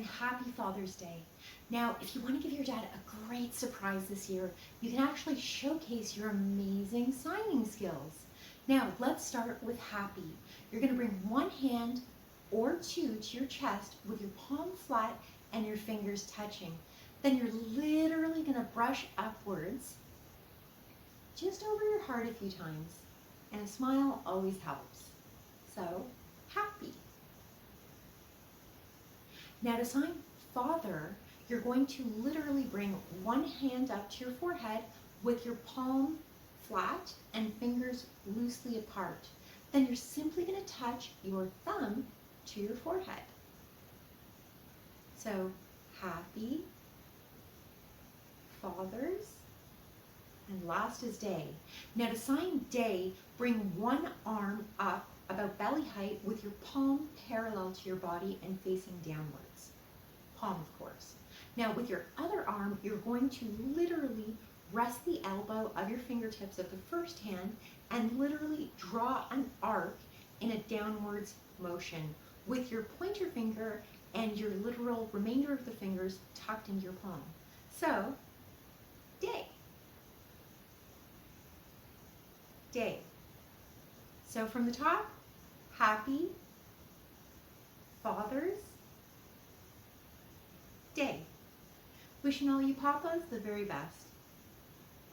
and happy Father's Day. Now, if you want to give your dad a great surprise this year, you can actually showcase your amazing signing skills. Now, let's start with happy. You're going to bring one hand or two to your chest with your palm flat and your fingers touching. Then you're literally going to brush upwards just over your heart a few times. And a smile always helps. So, happy. Now to sign Father, you're going to literally bring one hand up to your forehead with your palm flat and fingers loosely apart. Then you're simply going to touch your thumb to your forehead. So, happy, Fathers, and last is day. Now to sign day, bring one arm up about belly height with your palm parallel to your body and facing downwards. Palm, of course. Now with your other arm, you're going to literally rest the elbow of your fingertips of the first hand and literally draw an arc in a downwards motion with your pointer finger and your literal remainder of the fingers tucked into your palm. So, day. Day. So from the top, happy, Fathers, day. Wishing all you papas the very best.